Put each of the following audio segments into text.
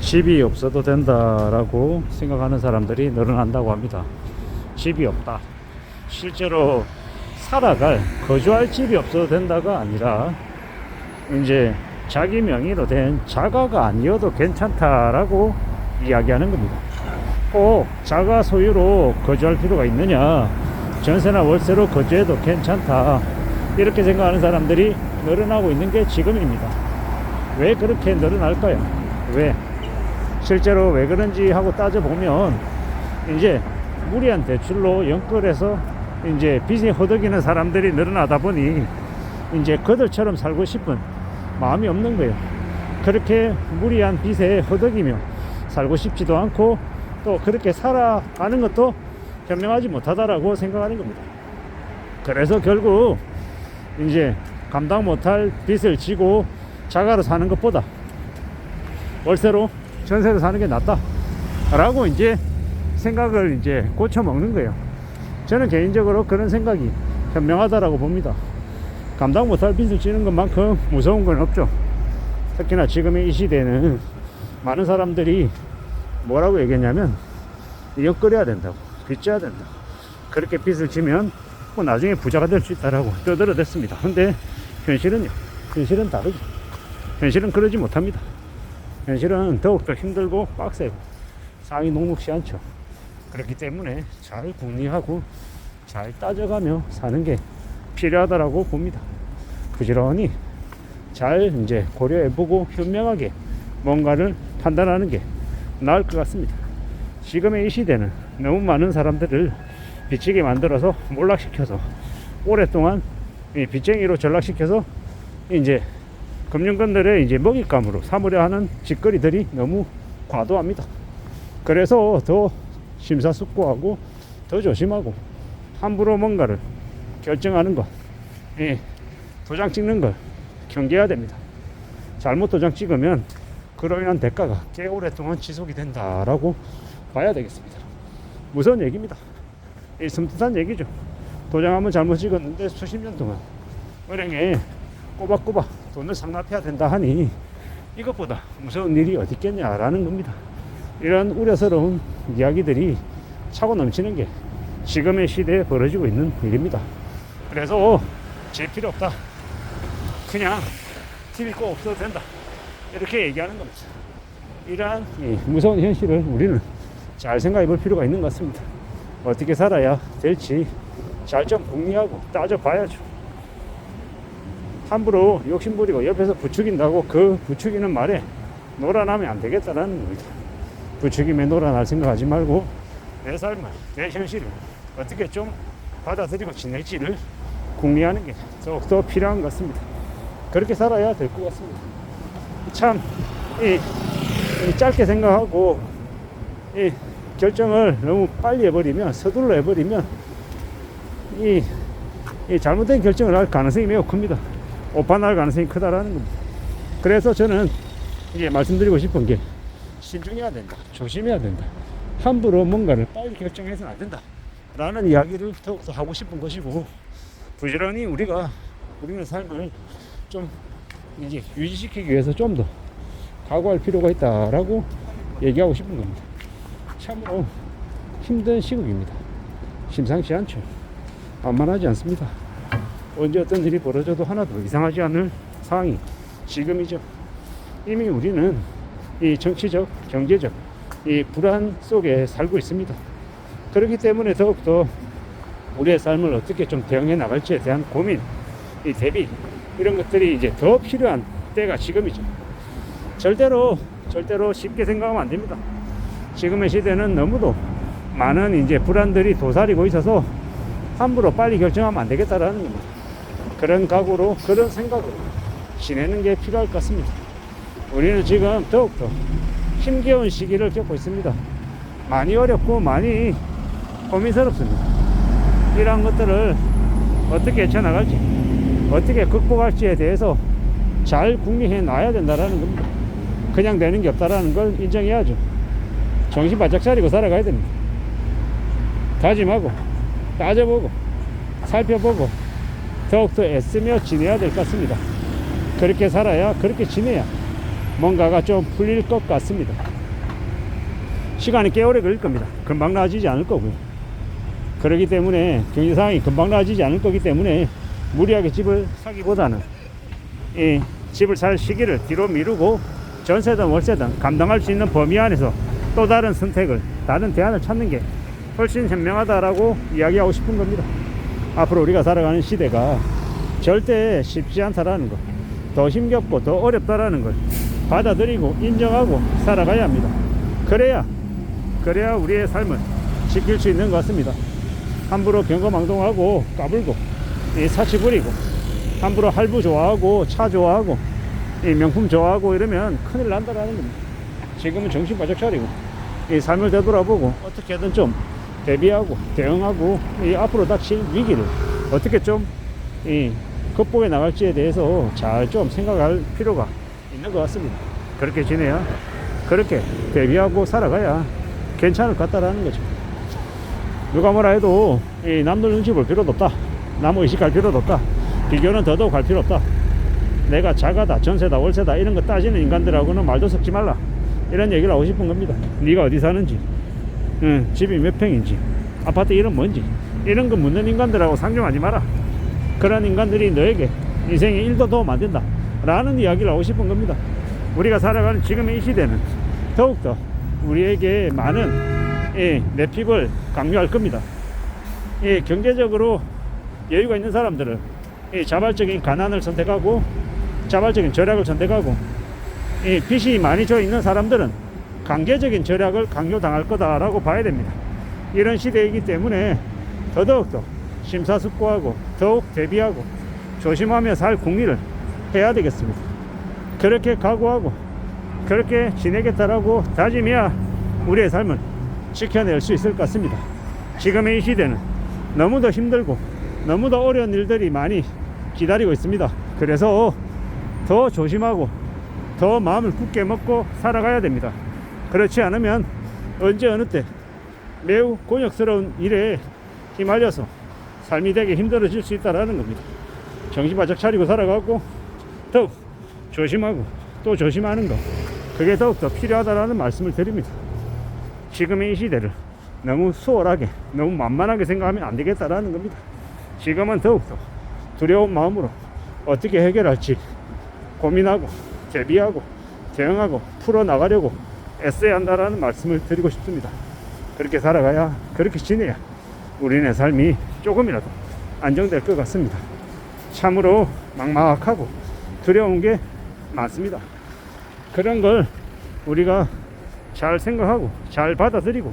집이 없어도 된다라고 생각하는 사람들이 늘어난다고 합니다. 집이 없다. 실제로 살아갈, 거주할 집이 없어도 된다가 아니라 이제 자기 명의로 된 자가가 아니어도 괜찮다라고 이야기하는 겁니다. 꼭 자가 소유로 거주할 필요가 있느냐, 전세나 월세로 거주해도 괜찮다, 이렇게 생각하는 사람들이 늘어나고 있는 게 지금입니다. 왜 그렇게 늘어날까요? 왜? 실제로 왜 그런지 하고 따져보면 이제 무리한 대출로 연끌해서 이제 빚이 허덕이는 사람들이 늘어나다 보니 이제 그들처럼 살고 싶은 마음이 없는 거예요. 그렇게 무리한 빚에 허덕이며 살고 싶지도 않고 또 그렇게 살아가는 것도 현명하지 못하다라고 생각하는 겁니다. 그래서 결국 이제 감당 못할 빚을 지고 자가로 사는 것보다 월세로 전세로 사는 게 낫다 라고 이제 생각을 이제 고쳐 먹는 거예요. 저는 개인적으로 그런 생각이 현명하다라고 봅니다. 감당 못할 빚을 지는 것만큼 무서운 건 없죠. 특히나 지금의 이 시대는 많은 사람들이 뭐라고 얘기했냐면 엮어야 된다고, 빚져야 된다고, 그렇게 빚을 지면 뭐 나중에 부자가 될 수 있다라고 떠들어댔습니다. 근데 현실은요, 현실은 다르죠. 현실은 그러지 못합니다. 현실은 더욱더 힘들고 빡세고 상이 녹록지 않죠. 그렇기 때문에 잘 궁리하고 잘 따져가며 사는 게 필요하다라고 봅니다. 부지런히 잘 이제 고려해보고 현명하게 뭔가를 판단하는 게 나을 것 같습니다. 지금의 이 시대는 너무 많은 사람들을 빚지게 만들어서 몰락시켜서 오랫동안 빚쟁이로 전락시켜서 이제 금융권들의 이제 먹잇감으로 삼으려 하는 짓거리들이 너무 과도합니다. 그래서 더 심사숙고하고 더 조심하고 함부로 뭔가를 결정하는 것, 도장 찍는 걸 경계해야 됩니다. 잘못 도장 찍으면 그로 인한 대가가 꽤 오랫동안 지속이 된다라고 봐야 되겠습니다. 무서운 얘기입니다. 섬뜩한 얘기죠. 도장 한번 잘못 찍었는데 수십 년 동안 은행에 꼬박꼬박 돈을 상납해야 된다 하니 이것보다 무서운 일이 어디 있겠냐라는 겁니다. 이런 우려스러운 이야기들이 차고 넘치는 게 지금의 시대에 벌어지고 있는 일입니다. 그래서 질 필요 없다, 그냥 TV 꼭 없어도 된다, 이렇게 얘기하는 겁니다. 이러한 무서운 현실을 우리는 잘 생각해 볼 필요가 있는 것 같습니다. 어떻게 살아야 될지 잘 좀 궁리하고 따져봐야죠. 함부로 욕심부리고 옆에서 부추긴다고 그 부추기는 말에 놀아나면 안 되겠다는 겁니다. 부추김에 놀아날 생각하지 말고 내 삶을, 내 현실을 어떻게 좀 받아들이고 지낼지를 궁리하는 게 더욱더 필요한 것 같습니다. 그렇게 살아야 될 것 같습니다. 참 이 짧게 생각하고 이 결정을 너무 빨리 해버리면, 서둘러 해버리면 이 잘못된 결정을 할 가능성이 매우 큽니다. 오판할 가능성이 크다라는 겁니다. 그래서 저는 이게 말씀드리고 싶은 게 신중해야 된다, 조심해야 된다, 함부로 뭔가를 빨리 결정해서는 안 된다 라는 이야기를 더욱더 하고 싶은 것이고, 부지런히 우리의 삶을 좀 이제 유지시키기 위해서 좀 더 각오할 필요가 있다라고 얘기하고 싶은 겁니다. 참으로 힘든 시국입니다. 심상치 않죠. 만만하지 않습니다. 언제 어떤 일이 벌어져도 하나도 이상하지 않을 상황이 지금이죠. 이미 우리는 이 정치적, 경제적 이 불안 속에 살고 있습니다. 그렇기 때문에 더욱더 우리의 삶을 어떻게 좀 대응해 나갈지에 대한 고민, 이 대비, 이런 것들이 이제 더 필요한 때가 지금이죠. 절대로 쉽게 생각하면 안 됩니다. 지금의 시대는 너무도 많은 이제 불안들이 도사리고 있어서 함부로 빨리 결정하면 안 되겠다라는 겁니다. 그런 각오로, 그런 생각으로 지내는 게 필요할 것 같습니다. 우리는 지금 더욱더 힘겨운 시기를 겪고 있습니다. 많이 어렵고 많이 고민스럽습니다. 이러한 것들을 어떻게 헤쳐나갈지, 어떻게 극복할지에 대해서 잘 궁리해 놔야 된다는 겁니다. 그냥 되는 게 없다는 걸 인정해야죠. 정신 바짝 차리고 살아가야 됩니다. 다짐하고 따져보고 살펴보고 더욱더 애쓰며 지내야 될 것 같습니다. 그렇게 살아야, 그렇게 지내야 뭔가가 좀 풀릴 것 같습니다. 시간이 꽤 오래 걸릴 겁니다. 금방 나아지지 않을 거고요. 그렇기 때문에 경제 상황이 금방 나아지지 않을 거기 때문에 무리하게 집을 사기보다는 이 집을 살 시기를 뒤로 미루고 전세든 월세든 감당할 수 있는 범위 안에서 또 다른 선택을, 다른 대안을 찾는 게 훨씬 현명하다라고 이야기하고 싶은 겁니다. 앞으로 우리가 살아가는 시대가 절대 쉽지 않다라는 것, 더 힘겹고 더 어렵다라는 걸 받아들이고 인정하고 살아가야 합니다. 그래야 우리의 삶을 지킬 수 있는 것 같습니다. 함부로 경거망동하고 까불고 사치 부리고 함부로 할부 좋아하고 차 좋아하고 명품 좋아하고 이러면 큰일 난다라는 겁니다. 지금은 정신 바짝 차리고 이 삶을 되돌아보고 어떻게든 좀 대비하고 대응하고 이 앞으로 닥칠 위기를 어떻게 좀 극복해 나갈지에 대해서 잘 좀 생각할 필요가 있는 것 같습니다. 그렇게 지내야, 그렇게 대비하고 살아가야 괜찮을 것 같다라는 거죠. 누가 뭐라 해도 남들 눈치 볼 필요도 없다, 남 의식할 필요도 없다, 비교는 더더욱 할 필요 없다, 내가 자가다 전세다 월세다 이런 거 따지는 인간들하고는 말도 섞지 말라, 이런 얘기를 하고 싶은 겁니다. 네가 어디 사는지, 집이 몇 평인지, 아파트 이름 뭔지 이런 거 묻는 인간들하고 상종하지 마라. 그런 인간들이 너에게 인생에 1도 도움 안 된다 라는 이야기를 하고 싶은 겁니다. 우리가 살아가는 지금의 이 시대는 더욱더 우리에게 많은 내핍을 강요할 겁니다. 경제적으로 여유가 있는 사람들은 자발적인 가난을 선택하고 자발적인 절약을 선택하고 빚이 많이 져 있는 사람들은 강제적인 절약을 강요당할 거다라고 봐야 됩니다. 이런 시대이기 때문에 더더욱더 심사숙고하고 더욱 대비하고 조심하며 살 궁리를 해야 되겠습니다. 그렇게 각오하고 그렇게 지내겠다라고 다짐해야 우리의 삶을 지켜낼 수 있을 것 같습니다. 지금의 이 시대는 너무도 힘들고 너무도 어려운 일들이 많이 기다리고 있습니다. 그래서 더 조심하고 더 마음을 굳게 먹고 살아가야 됩니다. 그렇지 않으면 언제 어느 때 매우 곤욕스러운 일에 휘말려서 삶이 되게 힘들어질 수 있다는 겁니다. 정신 바짝 차리고 살아가고 더욱 조심하고 또 조심하는 것, 그게 더욱더 필요하다는 말씀을 드립니다. 지금의 이 시대를 너무 수월하게 너무 만만하게 생각하면 안 되겠다라는 겁니다. 지금은 더욱더 두려운 마음으로 어떻게 해결할지 고민하고 대비하고 대응하고 풀어나가려고 애써야 한다라는 말씀을 드리고 싶습니다. 그렇게 살아가야, 그렇게 지내야 우리네 삶이 조금이라도 안정될 것 같습니다. 참으로 막막하고 두려운 게 많습니다. 그런 걸 우리가 잘 생각하고 잘 받아들이고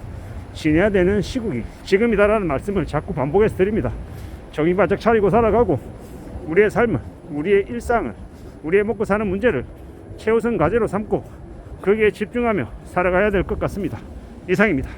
지내야 되는 시국이 지금이다라는 말씀을 자꾸 반복해서 드립니다. 정신 바짝 차리고 살아가고 우리의 삶을, 우리의 일상을, 우리의 먹고 사는 문제를 최우선 과제로 삼고 거기에 집중하며 살아가야 될 것 같습니다. 이상입니다.